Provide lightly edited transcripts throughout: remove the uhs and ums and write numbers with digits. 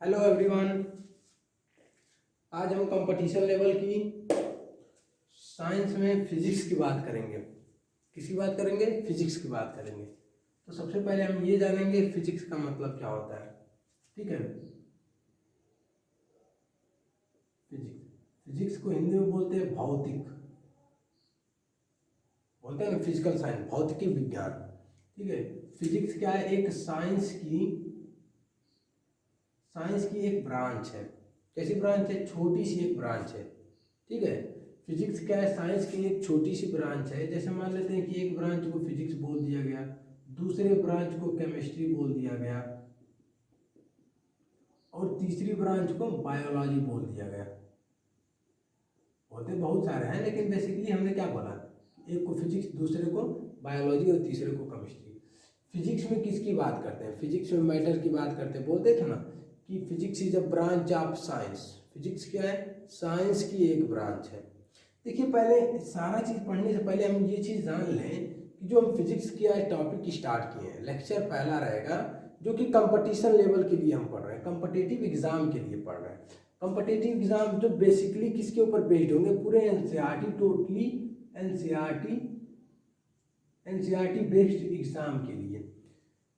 Hello everyone. आज हम competition level की साइंस में फिजिक्स की बात करेंगे। किसकी बात करेंगे? फिजिक्स की बात करेंगे। तो सबसे पहले हम ये जानेंगे फिजिक्स का मतलब क्या होता है। ठीक है, फिजिक्स फिजिक्स को हिंदी में बोलते हैं भौतिक, बोलते हैं ना फिजिकल साइंस, भौतिकी विज्ञान। ठीक है, फिजिक्स क्या है? एक साइंस की एक ब्रांच है। कैसी ब्रांच है? छोटी सी एक ब्रांच है। ठीक है, फिजिक्स क्या है? साइंस की एक छोटी सी ब्रांच है। जैसे मान लेते हैं कि एक ब्रांच को फिजिक्स बोल दिया गया, दूसरे ब्रांच को केमिस्ट्री बोल दिया गया और तीसरी ब्रांच को बायोलॉजी बोल दिया गया। होते बहुत सारे हैं, लेकिन बेसिकली हमने क्या बोला, एक को फिजिक्स, दूसरे को बायोलॉजी और तीसरे को केमिस्ट्री। फिजिक्स में किसकी बात करते हैं? फिजिक्स में मैटर की बात करते हैं। बोलते थे ना कि physics is a branch of science. Physics क्या है? साइंस की एक ब्रांच है। देखिए, पहले सारा चीज़ पढ़ने से पहले हम ये चीज़ जान लें कि जो हम फिजिक्स की आज टॉपिक स्टार्ट किए हैं, लेक्चर पहला रहेगा जो कि कंपटीशन लेवल के लिए हम पढ़ रहे हैं, कॉम्पिटिटिव एग्जाम के लिए पढ़ रहे हैं। कॉम्पिटिटिव एग्जाम जो बेसिकली किसके ऊपर बेस्ड होंगे? पूरे NCERT, totally NCERT based exam के लिए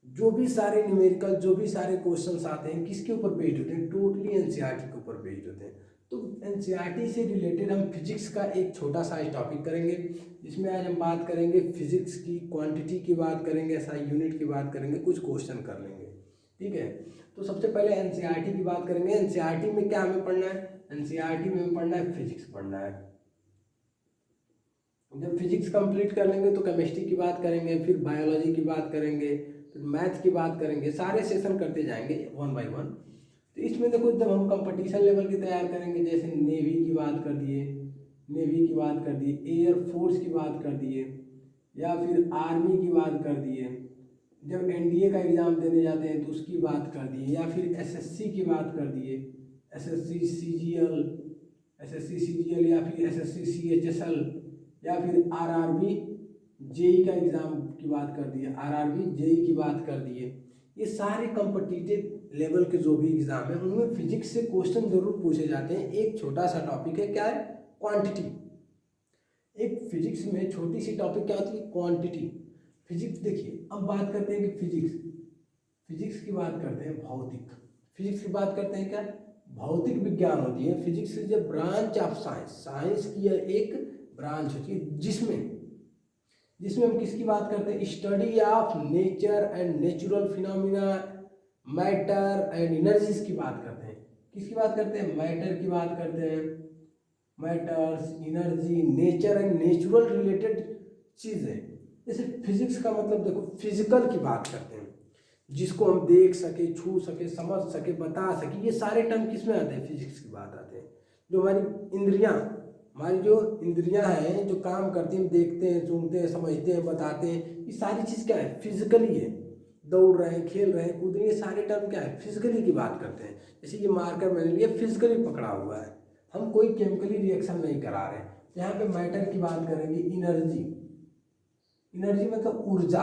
जो भी सारे न्यूमेरिकल, जो भी सारे क्वेश्चंस आते हैं किसके ऊपर बेस्ड होते हैं? टोटली एनसीईआरटी के ऊपर बेस्ड होते हैं। तो एनसीईआरटी से रिलेटेड हम फिजिक्स का एक छोटा सा टॉपिक करेंगे, जिसमें आज हम बात करेंगे फिजिक्स की क्वांटिटी की बात करेंगे, एसआई यूनिट की बात करेंगे, कुछ क्वेश्चन कर लेंगे। ठीक है, तो सबसे पहले एनसीईआरटी की बात करेंगे। एनसीईआरटी में क्या हमें पढ़ना है? एनसीईआरटी में हमें पढ़ना है फिजिक्स पढ़ना है। जब फिजिक्स कंप्लीट कर लेंगे तो केमिस्ट्री की बात करेंगे, फिर बायोलॉजी की बात करेंगे, फिर मैथ की बात करेंगे, सारे सेशन करते जाएंगे वन बाय वन। तो इसमें देखो, जब हम कंपटीशन लेवल की तैयार करेंगे, जैसे नेवी की बात कर दिए, एयरफोर्स की बात कर दिए, या फिर आर्मी की बात कर दिए, जब एनडीए का एग्ज़ाम देने जाते हैं तो उसकी बात कर दिए, या फिर एसएससी की बात कर दिए, एसएससी सीजीएल, या फिर एसएससी सीएचएसएल, या फिर आरआरबी जेई का एग्ज़ाम की बात कर दिए, आरआरबी जेई की बात कर दिए। ये सारे कॉम्पिटिटिव लेवल के जो भी एग्ज़ाम है उनमें फिजिक्स से क्वेश्चन जरूर पूछे जाते हैं। एक छोटा सा टॉपिक है, क्या है? क्वांटिटी। एक फिजिक्स में छोटी सी टॉपिक क्या होती है? क्वांटिटी। फिजिक्स, देखिए अब बात करते हैं कि फिजिक्स की बात करते हैं भौतिक। फिजिक्स की बात करते हैं क्या? भौतिक विज्ञान होती है। Physics is a branch of science. Science की एक ब्रांच होती है जिसमें हम किसकी बात करते हैं? Study of nature and natural phenomena, matter and energies की बात करते हैं। किसकी बात करते हैं? मैटर की बात करते हैं। Matters, energy, nature and natural related चीज़ है। जैसे फिजिक्स का मतलब देखो, फिजिकल की बात करते हैं, जिसको हम देख सके, छू सके, समझ सके, बता सके। ये सारे टर्म किस में आते हैं? फिजिक्स की बात आते हैं। जो हमारी जो इंद्रियां हैं, जो काम करती हैं, देखते हैं, सुनते हैं, समझते हैं, बताते हैं, ये सारी चीज़ क्या है? फिजिकली है। दौड़ रहे हैं, खेल रहे हैं, कूद रहे हैं, ये सारे टर्म क्या है? फिजिकली की बात करते हैं। जैसे ये मार्कर मैंने लिया, फिजिकली पकड़ा हुआ है, हम कोई केमिकली रिएक्शन नहीं करा रहे हैं। यहाँ पे मैटर की बात करेंगे, एनर्जी मतलब ऊर्जा।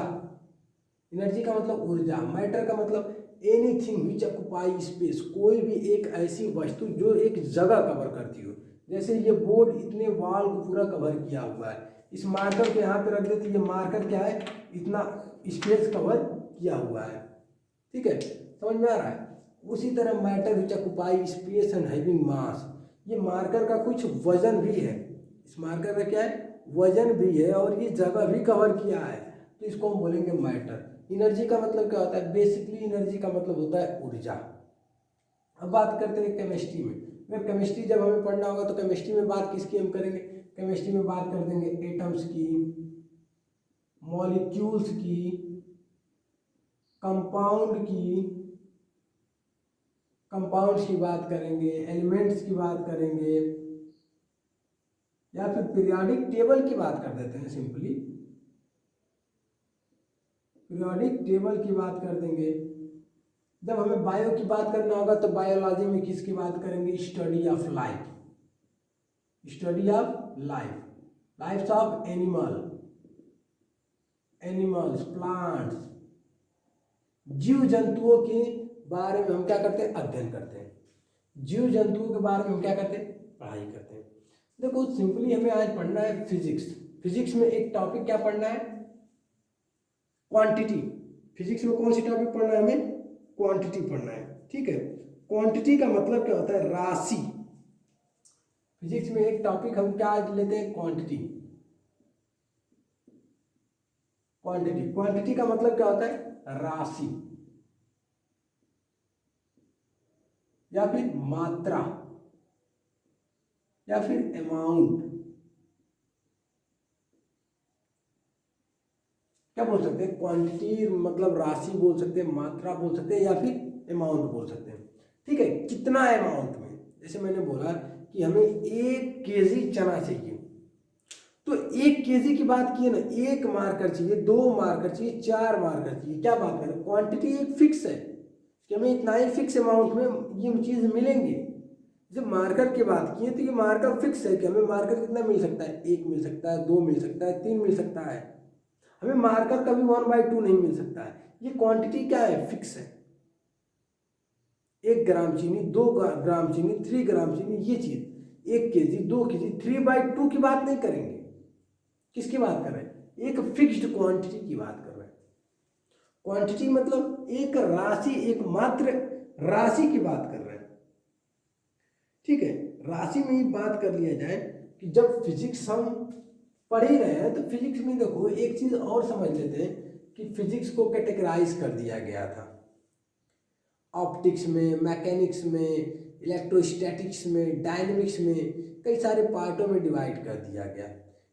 एनर्जी का मतलब ऊर्जा, मैटर का मतलब एनीथिंग विच ऑक्युपाई स्पेस, कोई भी एक ऐसी वस्तु जो एक जगह कवर करती हो। जैसे ये बोर्ड इतने वॉल को पूरा कवर किया हुआ है, इस मार्कर को यहाँ पे रख देते, ये मार्कर क्या है? इतना स्पेस कवर किया हुआ है। ठीक है, समझ में आ रहा है? उसी तरह matter which occupy space and having mass, ये मार्कर का कुछ वजन भी है। इस मार्कर का क्या है? वजन भी है और ये जगह भी कवर किया है, तो इसको हम बोलेंगे मैटर। एनर्जी का मतलब क्या होता है? बेसिकली एनर्जी का मतलब होता है ऊर्जा। अब बात करते हैं केमिस्ट्री में। अगर केमिस्ट्री जब हमें पढ़ना होगा तो केमिस्ट्री में बात किसकी हम करेंगे? केमिस्ट्री में बात कर देंगे एटम्स की, मॉलिक्यूल्स की, कंपाउंड्स की बात करेंगे, एलिमेंट्स की बात करेंगे, या फिर पीरियोडिक टेबल की बात कर देते हैं। सिंपली पीरियोडिक टेबल की बात कर देंगे। जब हमें बायो की बात करना होगा तो बायोलॉजी में किसकी बात करेंगे? Study of life, lifes of animals, plants, जीव जंतुओं की बारे में हम क्या करते हैं, अध्ययन करते हैं। जीव जंतुओं के बारे में हम क्या करते हैं, पढ़ाई करते हैं। देखो सिंपली हमें आज पढ़ना है फिजिक्स। फिजिक्स में एक टॉपिक क्या पढ़ना है, क्वांटिटी। फिजिक्स में कौन सी टॉपिक पढ़ना है, हमें क्वांटिटी पढ़ना है, ठीक है। क्वांटिटी का मतलब क्या होता है, राशि। फिजिक्स में एक टॉपिक हम क्या आज लेते हैं, क्वांटिटी। क्वांटिटी, क्वांटिटी का मतलब क्या होता है, राशि या फिर मात्रा या फिर अमाउंट। क्या बोल सकते हैं, क्वांटिटी मतलब राशि बोल सकते हैं, मात्रा बोल सकते हैं या फिर अमाउंट बोल सकते हैं, ठीक है। कितना अमाउंट में, जैसे मैंने बोला कि हमें 1 केजी चना चाहिए, तो 1 केजी की बात की है ना, 1 मार्कर चाहिए, 2 मार्कर चाहिए, 4 मार्कर चाहिए। क्या बात करें, क्वांटिटी एक फिक्स है कि हमें इतना ही फिक्स अमाउंट में ये चीज़ मिलेंगे। जब मार्कर की बात की है तो ये मार्कर फिक्स है कि हमें मार्कर कितना मिल सकता है, 1 मिल सकता है, 2 मिल सकता है, 3 मिल सकता है। हमें मार्कर कभी 1/2 नहीं मिल सकता है। ये क्वांटिटी क्या है, फिक्स है। 1 ग्राम चीनी, 2 ग्राम चीनी, 3 ग्राम चीनी, ये चीज़ 1 केजी, 2 केजी, 3/2 की बात नहीं करेंगे। किसकी बात कर रहे हैं, एक फिक्स्ड क्वांटिटी की बात कर रहे हैं। क्वांटिटी मतलब एक राशि, एक मात्र राशि की बात कर रहे हैं, ठीक है। राशि में ही बात कर लिया जाए कि जब फिजिक्स हम पढ़ ही रहे हैं तो फिजिक्स में देखो एक चीज और समझ लेते हैं कि फिजिक्स को कैटेगराइज कर दिया गया था। ऑप्टिक्स में, मैकेनिक्स में, इलेक्ट्रोस्टैटिक्स में, डायनेमिक्स में, कई सारे पार्टों में डिवाइड कर दिया गया।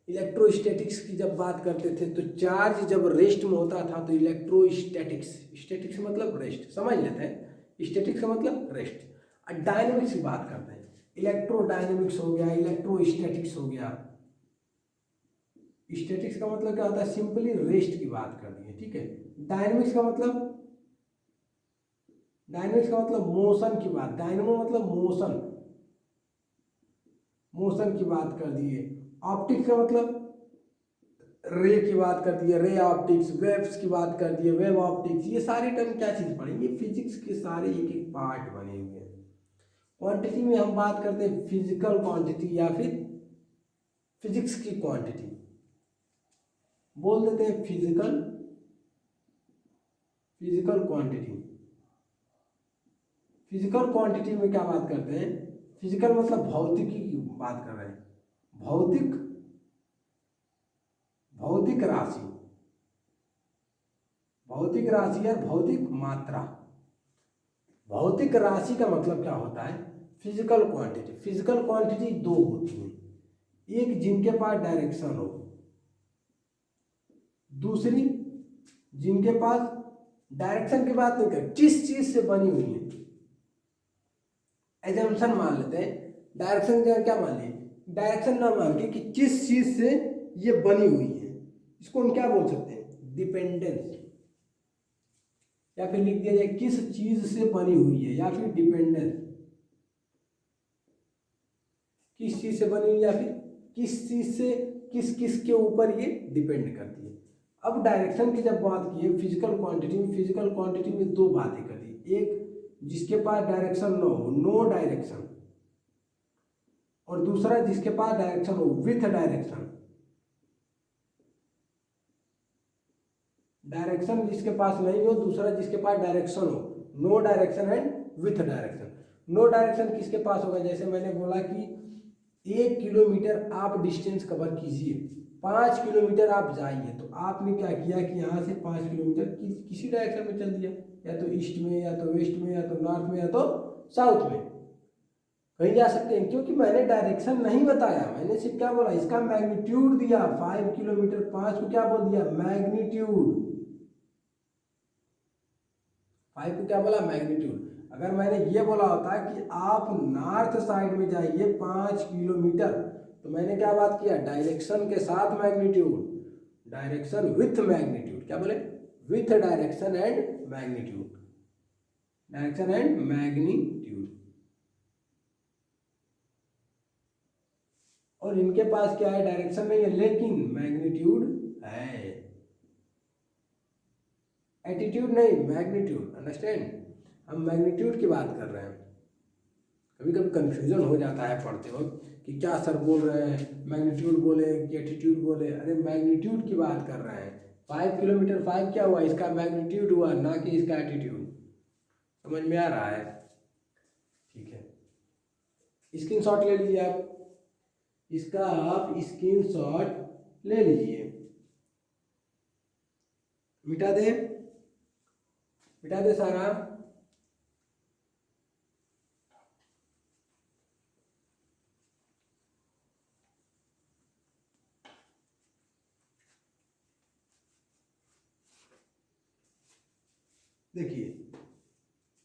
इलेक्ट्रोस्टैटिक्स की जब बात करते थे तो चार्ज जब रेस्ट में होता था तो इलेक्ट्रोस्टैटिक्स, स्टैटिक्स मतलब रेस्ट, समझ लेते हैं, स्टैटिक्स का मतलब रेस्ट। और डायनेमिक्स की बात करते हैं, इलेक्ट्रोडायनेमिक्स हो गया, इलेक्ट्रोस्टैटिक्स हो गया। स्टैटिक्स का मतलब क्या होता है, सिंपली रेस्ट की बात कर दी है, ठीक है। डायनेमिक्स का मतलब, डायनेमिक्स का मतलब मोशन की बात, डायनेमो मतलब मोशन, मोशन की बात कर दी है। ऑप्टिक्स का मतलब रे की बात कर दी है, रे ऑप्टिक्स, वेव्स की बात कर दी है, वेव ऑप्टिक्स। ये सारे टर्म क्या चीज़ पढ़ेंगे, फिजिक्स के सारे एक एक पार्ट बने हुए हैं। क्वांटिटी में हम बात करते हैं फिजिकल क्वांटिटी या फिर फिजिक्स की क्वांटिटी, बोल देते हैं physical, physical quantity. Physical quantity में क्या बात करते हैं, फिजिकल मतलब भौतिकी की बात कर रहे हैं, भौतिक, भौतिक राशि, भौतिक राशि या भौतिक मात्रा। भौतिक राशि का मतलब क्या होता है, फिजिकल क्वांटिटी। फिजिकल क्वांटिटी 2 होती हैं, एक जिनके पास डायरेक्शन हो, दूसरी जिनके पास डायरेक्शन की बात नहीं कर, किस चीज से बनी हुई है। एजम्पशन मान लेते हैं, डायरेक्शन क्या मान लिया, डायरेक्शन ना मान के कि किस चीज से ये बनी हुई है, इसको हम क्या बोल सकते हैं, डिपेंडेंस। या फिर लिख दिया जाए किस चीज से बनी हुई है, या फिर डिपेंडेंस, किस चीज से बनी हुई या फिर किस चीज से, किस किस के ऊपर ये डिपेंड करती है। अब डायरेक्शन की जब बात की है फिजिकल क्वांटिटी में, फिजिकल क्वांटिटी में 2 बातें कर दी, एक जिसके पास डायरेक्शन न हो, नो डायरेक्शन, और दूसरा जिसके पास डायरेक्शन हो, विथ डायरेक्शन। डायरेक्शन जिसके पास नहीं हो, दूसरा जिसके पास डायरेक्शन हो, no direction and with direction. No direction किसके पास होगा, जैसे मैंने बोला कि 1 किलोमीटर आप डिस्टेंस कवर कीजिए, 5 किलोमीटर आप जाइए, तो आपने क्या किया कि यहाँ से 5 किलोमीटर किसी डायरेक्शन में चल दिया, या तो ईस्ट में, या तो वेस्ट में, या तो नॉर्थ में, या तो साउथ में, कहीं जा सकते हैं, क्योंकि मैंने डायरेक्शन नहीं बताया, मैंने सिर्फ क्या बोला, इसका मैग्नीट्यूड दिया। 5 किलोमीटर, 5 को क्या बोल दिया, मैग्नीट्यूड। 5 को क्या बोला, मैग्नीट्यूड। अगर मैंने ये बोला होता कि आप नॉर्थ साइड में जाइए 5 किलोमीटर, तो मैंने क्या बात किया, डायरेक्शन के साथ मैग्नीट्यूड, डायरेक्शन विथ मैग्नीट्यूड। क्या बोले, with direction and magnitude, direction and magnitude. और इनके पास क्या है, डायरेक्शन नहीं है लेकिन मैग्नीट्यूड है, एटीट्यूड नहीं, मैग्नीट्यूड। अंडरस्टैंड, हम मैग्नीट्यूड की बात कर रहे हैं। कभी कभी कन्फ्यूजन हो जाता है पढ़ते वक्त कि क्या सर बोल रहे हैं, मैग्नीट्यूड बोले कि एटीट्यूड बोले। अरे मैग्नीट्यूड की बात कर रहे हैं। 5 किलोमीटर 5 क्या हुआ, इसका मैग्नीट्यूड हुआ, ना कि इसका एटीट्यूड। समझ में आ रहा है? ठीक है, स्क्रीनशॉट ले लीजिए आप, इसका आप स्क्रीनशॉट ले लीजिए। मिटा दे, मिटा दे सारा। देखिए,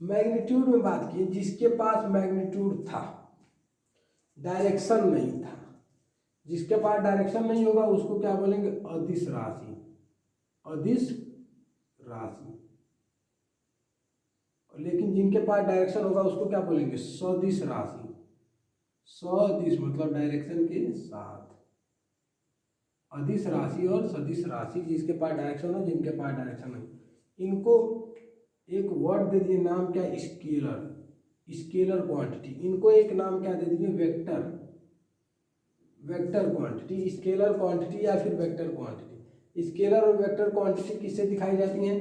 मैग्नीट्यूड में बात की, जिसके पास मैग्नीट्यूड था, डायरेक्शन नहीं था। जिसके पास डायरेक्शन नहीं होगा उसको क्या बोलेंगे, अदिश राशि। अदिश राशि। लेकिन जिनके पास डायरेक्शन होगा उसको क्या बोलेंगे, सदिश राशि। सदिश मतलब डायरेक्शन के साथ। अदिश राशि और सदिश राशि, जिसके पास डायरेक्शन हो, जिनके पास डायरेक्शन नहीं। इनको एक वर्ड दे दिए, नाम क्या, स्केलर। Scalar quantity. इनको एक नाम क्या दे दीजिए, vector. Vector quantity, scalar quantity या फिर वेक्टर क्वांटिटी। स्केलर और वेक्टर क्वांटिटी किससे दिखाई जाती हैं,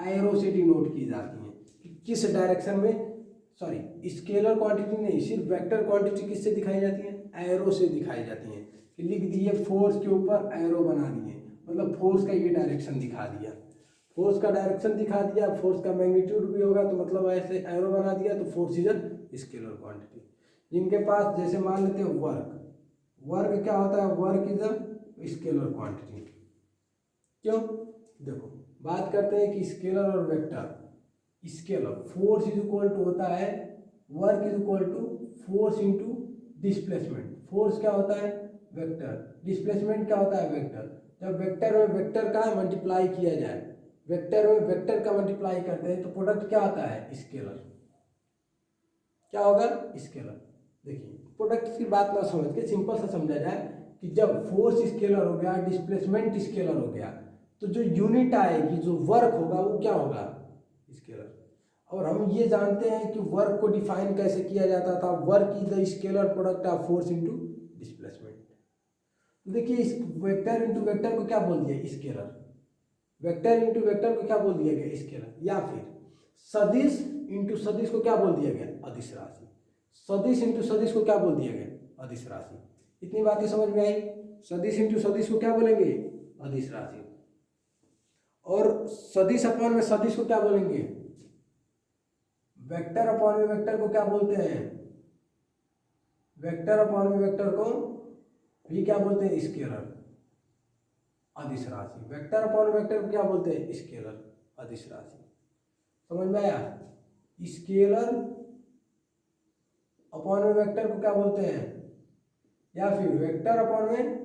एरो से डिनोट की जाती हैं कि किस डायरेक्शन में। सॉरी, स्केलर क्वांटिटी नहीं, सिर्फ वेक्टर क्वांटिटी किससे दिखाई जाती है, एरो से दिखाई जाती हैं। कि लिख दिए फोर्स के ऊपर एरो बना दिए, मतलब फोर्स का ये डायरेक्शन दिखा दिया। फोर्स का डायरेक्शन दिखा दिया, फोर्स का मैग्नीट्यूड भी होगा तो मतलब ऐसे एरो बना दिया, तो force is a scalar quantity. जिनके पास, जैसे मान लेते हैं वर्क, वर्क क्या होता है, work is a scalar quantity. क्यों, देखो बात करते हैं कि स्केलर और vector. Scalar force is equal to होता है, work is equal to force into displacement. Force क्या होता है, वेक्टर। डिस्प्लेसमेंट क्या होता है, वेक्टर। जब वेक्टर में वेक्टर का मल्टीप्लाई किया जाए, वेक्टर में वेक्टर का मल्टीप्लाई करते हैं तो प्रोडक्ट क्या आता है, स्केलर। क्या होगा, स्केलर। देखिए, प्रोडक्ट की बात ना समझ के सिंपल सा समझा जाए कि जब फोर्स स्केलर हो गया, डिस्प्लेसमेंट स्केलर हो गया, तो जो यूनिट आएगी, जो वर्क होगा वो क्या होगा, स्केलर। और हम ये जानते हैं कि वर्क को डिफाइन कैसे किया जाता था, work is the scalar product of force into displacement. देखिए, इस वेक्टर इंटू वेक्टर को क्या बोल दिया, स्केलर। वेक्टर इंटू वेक्टर को क्या बोल दिया गया, स्केलर। या फिर सदिश इंटू सदिश को क्या बोल दिया गया, अदिश राशि। सदिश इंटू सदिश को क्या बोल दिया गया, अदिश राशि। इतनी बातें समझ में आई। सदिश इंटू सदिश को क्या बोलेंगे, अदिश राशि। और सदिश अपॉन में सदिश को क्या बोलेंगे, वेक्टर अपॉन में वेक्टर को क्या बोलते हैं, वेक्टर अपॉन में वेक्टर को भी क्या बोलते हैं, स्केलर, अदिश राशि। वेक्टर अपॉन वेक्टर को क्या बोलते हैं, स्केलर, अदिश राशि। समझ में आया। स्केलर अपॉन में वेक्टर को क्या बोलते हैं, या फिर वेक्टर अपॉन में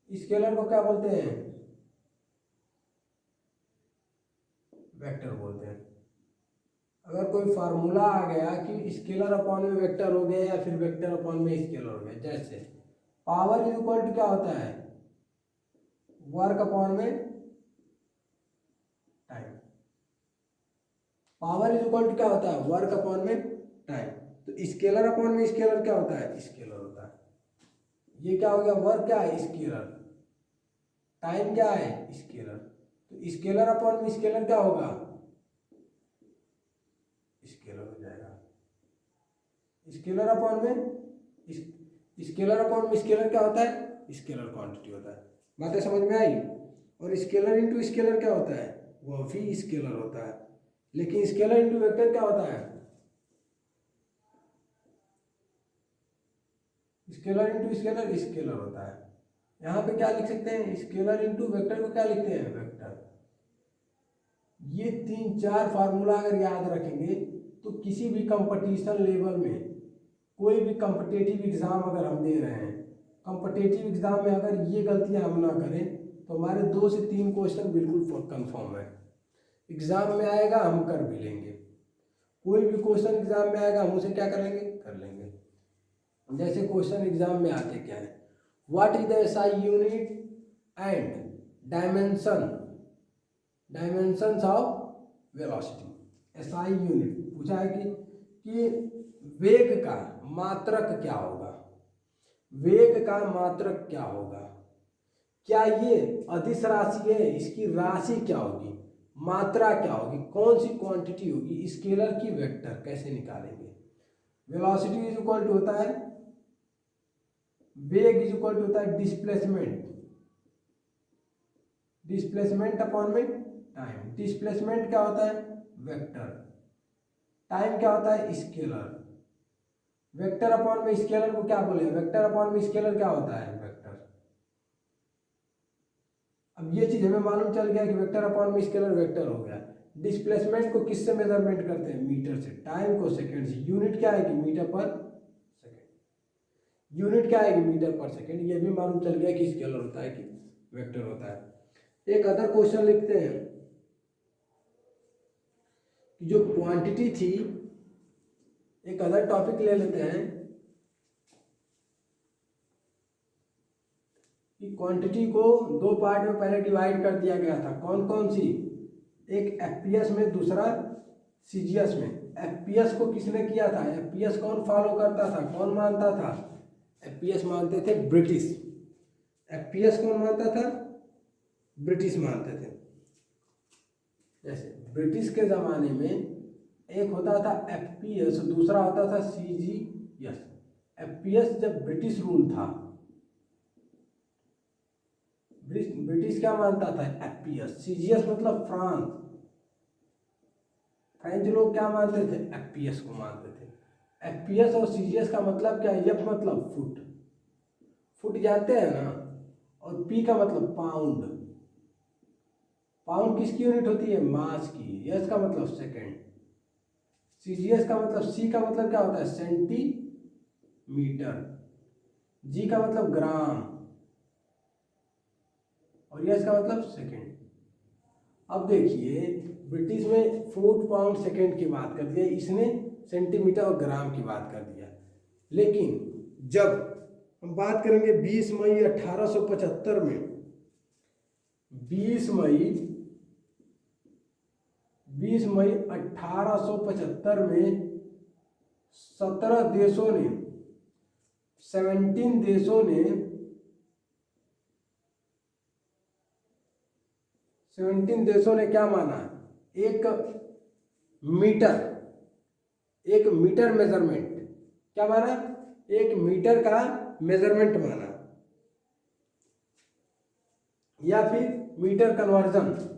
स्केलर को क्या बोलते हैं, वेक्टर बोलते हैं। अगर कोई फार्मूला आ गया कि स्केलर अपॉन में वेक्टर हो गया या फिर वेक्टर अपॉन में स्केलर हो गया, जैसे पावर इज इक्वल टू क्या होता है, वर्क अपॉन में time. Power is equal to क्या होता है, वर्क अपॉन में टाइम। तो स्केलर अपॉन में स्केलर क्या होता है, स्केलर होता है। ये क्या हो गया, वर्क क्या है, स्केलर। टाइम क्या है, स्केलर। तो स्केलर अपॉन में स्केलर क्या होगा, स्केलर हो जाएगा। स्केलर अपॉन में स्केलर अपॉन में स्केलर क्या होता है, स्केलर क्वांटिटी होता है। बातें समझ में आई। और स्केलर इंटू स्केलर क्या होता है, वह भी स्केलर होता है। लेकिन स्केलर इंटू वेक्टर क्या होता है, स्केलर इंटू स्केलर स्केलर होता है। यहाँ पे क्या लिख सकते हैं, स्केलर इंटू वेक्टर को क्या लिखते हैं, वेक्टर। ये 3-4 फार्मूला अगर याद रखेंगे तो किसी भी कंपटीशन लेवल में, कोई भी कॉम्पिटिटिव एग्जाम अगर हम दे रहे हैं, कॉम्पिटिटिव एग्जाम में अगर ये गलतियां हम ना करें तो हमारे 2 से 3 क्वेश्चन बिल्कुल कंफर्म है, एग्जाम में आएगा, हम कर भी लेंगे। कोई भी क्वेश्चन एग्जाम में आएगा, हम उसे क्या कर लेंगे, कर लेंगे। जैसे क्वेश्चन एग्जाम में आते क्या है, what is the SI unit and dimensions of velocity. SI unit पूछा है कि वेग का मात्रक क्या होगा, वेग का मात्रक क्या होगा, क्या ये अदिश राशि है, इसकी राशि क्या होगी, मात्रा क्या होगी, कौन सी क्वांटिटी होगी, स्केलर की वेक्टर कैसे निकालेंगे। वेलोसिटी इज इक्वल टू होता है, वेग इज इक्वल टू होता है डिस्प्लेसमेंट, डिस्प्लेसमेंट अपॉन में टाइम। डिस्प्लेसमेंट क्या होता है, वेक्टर। टाइम क्या होता है, स्केलर। वेक्टर अपॉन में स्केलर को क्या बोले, वेक्टर अपॉन में स्केलर क्या होता है, वेक्टर। अब ये चीज हमें मालूम चल गया कि वेक्टर अपॉन में स्केलर वेक्टर हो गया। डिस्प्लेसमेंट को किससे मेजरमेंट करते हैं, मीटर से। टाइम को सेकंड से। यूनिट क्या आएगी, मीटर पर सेकंड। यूनिट क्या आएगी, मीटर पर सेकंड। ये भी मालूम चल गया कि स्केलर होता है कि वेक्टर होता है। एक अदर क्वेश्चन लिखते हैं कि जो क्वांटिटी थी, एक अदर टॉपिक ले लेते हैं कि क्वांटिटी को दो पार्ट में पहले डिवाइड कर दिया गया था। कौन कौन सी, एक एफपीएस में, दूसरा सीजीएस में। एफपीएस को किसने किया था, एफपीएस कौन फॉलो करता था, कौन मानता था, एफपीएस मानते थे ब्रिटिश। एफपीएस कौन मानता था, ब्रिटिश मानते थे। जैसे ब्रिटिश के ज़माने में एक होता था एफपीएस, दूसरा होता था सीजीएस। एफपीएस जब ब्रिटिश रूल था, ब्रिटिश क्या मानता था, एफपीएस। सीजीएस मतलब फ्रांस, फ्रेंच लोग क्या मानते थे, एफपीएस को मानते थे। एफपीएस और सीजीएस का मतलब क्या है, एफ मतलब फुट, फुट जानते हैं ना, और पी का मतलब पाउंड। पाउंड किसकी यूनिट होती है, मास की। एस का मतलब सेकेंड। सीजीएस का मतलब, सी का मतलब क्या होता है, सेंटीमीटर। जी का मतलब ग्राम, और एस का मतलब सेकेंड। अब देखिए ब्रिटिश में फुट पाउंड सेकेंड की बात कर दिया, इसने सेंटीमीटर और ग्राम की बात कर दिया। लेकिन जब हम बात करेंगे 20 मई 1875 में, 20 मई 1875 में 17 देशों ने, 17 देशों ने, 17 देशों ने क्या माना, एक मीटर मेजरमेंट, क्या माना, एक मीटर का मेजरमेंट माना, या फिर मीटर कन्वर्जन,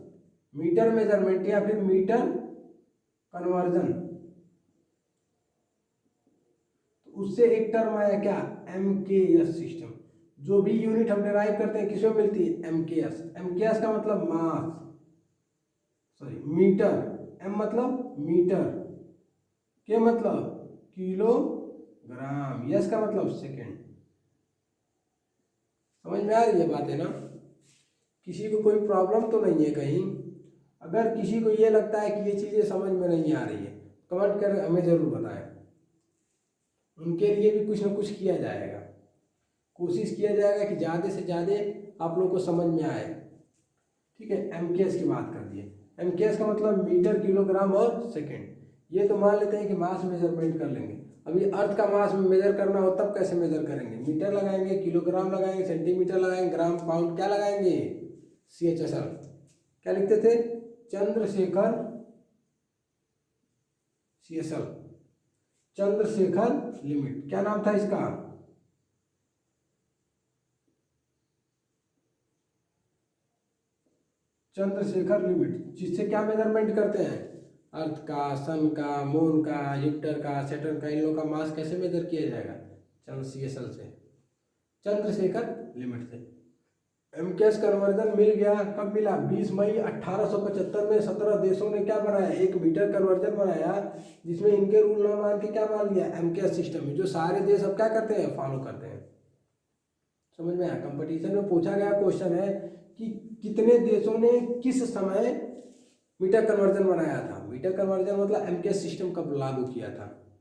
मीटर मेजरमेंट या फिर मीटर कन्वर्जन। तो उससे एक टर्म आया क्या, एमकेएस सिस्टम। जो भी यूनिट हम डिराइव करते हैं किसमें मिलती है, एमकेएस। एमकेएस का मतलब मास, सॉरी मीटर। एम मतलब मीटर, के मतलब किलोग्राम, यस का मतलब सेकेंड। समझ में आ रही है बातें ना, किसी को कोई प्रॉब्लम तो नहीं है कहीं। अगर किसी को ये लगता है कि ये चीज़ें समझ में नहीं आ रही है, कमेंट कर हमें ज़रूर बताएं, उनके लिए भी कुछ ना कुछ किया जाएगा। कोशिश किया जाएगा कि ज़्यादा से ज़्यादा आप लोग को समझ में आए। ठीक है, एमकेएस की बात कर दिए। एमकेएस का मतलब मीटर, किलोग्राम और सेकेंड। ये तो मान लेते हैं कि मास मेजरमेंट कर लेंगे। अभी अर्थ का मास मेजर करना हो तब कैसे मेजर करेंगे, मीटर लगाएंगे, किलोग्राम लगाएंगे, सेंटीमीटर लगाएंगे, ग्राम, पाउंड, क्या लगाएंगे, CHSL। क्या लिखते थे, चंद्रशेखर CSL, चंद्रशेखर लिमिट। क्या नाम था इसका, चंद्रशेखर लिमिट। जिससे क्या मेजरमेंट करते हैं, अर्थ का, सन का, मून का, जुपिटर का, सैटर्न का, इन लोगों का मास कैसे मेजर किया जाएगा, CSL से, चंद्रशेखर लिमिट से। एमकेएस कन्वर्जन मिल गया, कब मिला, 20 मई 1875 में 17 देशों ने क्या बनाया, एक मीटर कन्वर्जन बनाया, जिसमें इनके रूल ना मान के क्या मान लिया, एमकेएस सिस्टम में, जो सारे देश अब क्या करते हैं, फॉलो करते हैं। समझ में आया। कंपटीशन में पूछा गया क्वेश्चन है कि कितने देशों ने किस समय मीटर कन्वर्जन बनाया था। मीटर कन्वर्जन मतलब एमकेएस सिस्टम कब लागू किया था।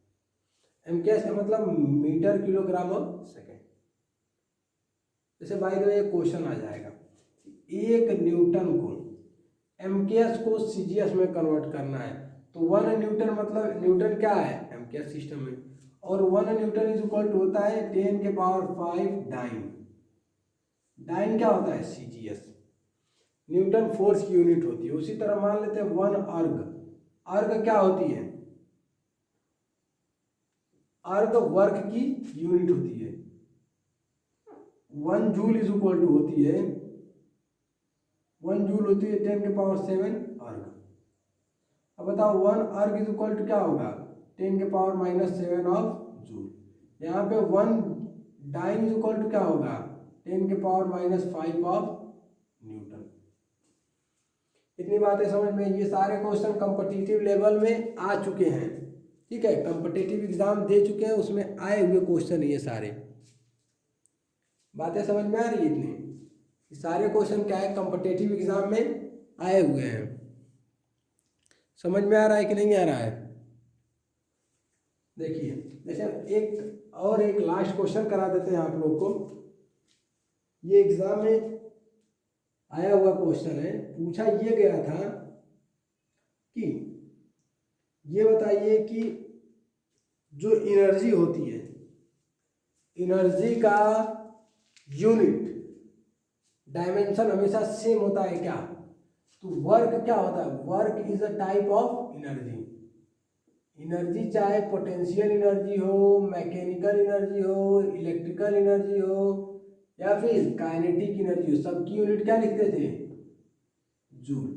एमकेएस का मतलब मीटर, किलोग्राम और सेकेंड। जैसे बाय द वे क्वेश्चन आ जाएगा, एक न्यूटन को, एमकेएस को सीजीएस में कन्वर्ट करना है तो 1 न्यूटन मतलब न्यूटन क्या है, एम्पियर सिस्टम में, और 1 न्यूटन इज इक्वल टू होता है 10 के पावर 5 डाइन। डाइन क्या होता है, सीजीएस, न्यूटन फोर्स की यूनिट होती है। उसी तरह मान लेते हैं 1 अर्ग, अर्ग क्या होती है, अर्ग वर्क की यूनिट होती है। 1 जूल इज इक्वल टू होती है 1 जूल होती है 10 के पावर 7 अर्ग। अब बताओ 1 अर्ग इज इक्वल टू क्या होगा, 10 के पावर -7 ऑफ जूल। यहाँ पे 1 डाइन इज इक्वल टू क्या होगा, 10 के पावर -5 ऑफ न्यूटन। इतनी बातें समझ में, ये सारे क्वेश्चन कॉम्पिटिटिव लेवल में आ चुके हैं, ठीक है, कॉम्पिटिटिव एग्जाम दे चुके हैं, उसमें आए हुए क्वेश्चन ये सारे। बातें समझ में आ रही है इतनी, ये सारे क्वेश्चन क्या है, कॉम्पिटिटिव एग्जाम में आए हुए हैं। समझ में आ रहा है कि नहीं आ रहा है? देखिए जैसे एक लास्ट क्वेश्चन करा देते हैं आप लोग को। ये एग्जाम में आया हुआ क्वेश्चन है, पूछा ये गया था कि ये बताइए कि जो एनर्जी होती है, एनर्जी का यूनिट डायमेंशन हमेशा सेम होता है क्या? तो वर्क क्या होता है, work is a type of energy. Energy चाहे पोटेंशियल एनर्जी हो, मैकेनिकल एनर्जी हो, इलेक्ट्रिकल एनर्जी हो, या फिर काइनेटिक एनर्जी हो, सबकी यूनिट क्या लिखते थे, जूल।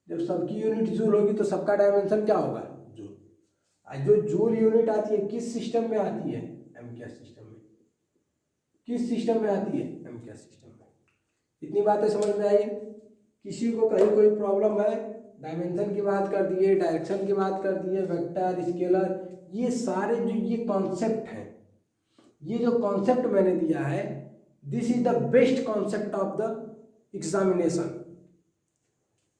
जब सबकी यूनिट जूल होगी तो सबका डायमेंशन क्या होगा, जूल। जो जूल यूनिट आती है किस सिस्टम में आती है, एम्पियर सिस्टम में। किस सिस्टम में आती है, एम्पियर सिस्टम में। इतनी बातें समझ में आई? किसी को कहीं कोई प्रॉब्लम है, डायमेंशन की बात कर दिए, डायरेक्शन की बात कर दिए, वेक्टर, स्केलर, ये सारे जो ये कॉन्सेप्ट हैं, ये जो कॉन्सेप्ट मैंने दिया है, this is the best concept of the examination.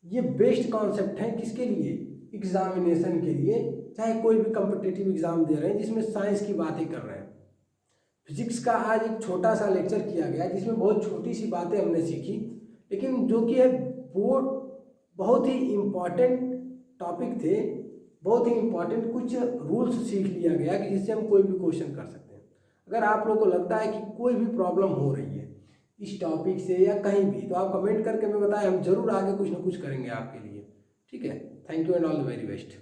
ये बेस्ट कॉन्सेप्ट है किसके लिए, एग्जामिनेशन के लिए, चाहे कोई भी कॉम्पिटिटिव एग्जाम दे रहे हैं जिसमें साइंस की बातें कर रहे हैं। फिजिक्स का आज एक छोटा सा लेक्चर किया गया जिसमें बहुत छोटी सी बातें हमने सीखी, लेकिन जो कि है वो बहुत ही इम्पॉर्टेंट टॉपिक थे, बहुत ही इम्पॉर्टेंट कुछ रूल्स सीख लिया गया कि जिससे हम कोई भी क्वेश्चन कर सकते हैं। अगर आप लोगों को लगता है कि कोई भी प्रॉब्लम हो रही है इस टॉपिक से या कहीं भी, तो आप कमेंट करके हमें बताएं, हम जरूर आगे कुछ ना कुछ करेंगे आपके लिए, ठीक है। Thank you and all the very best.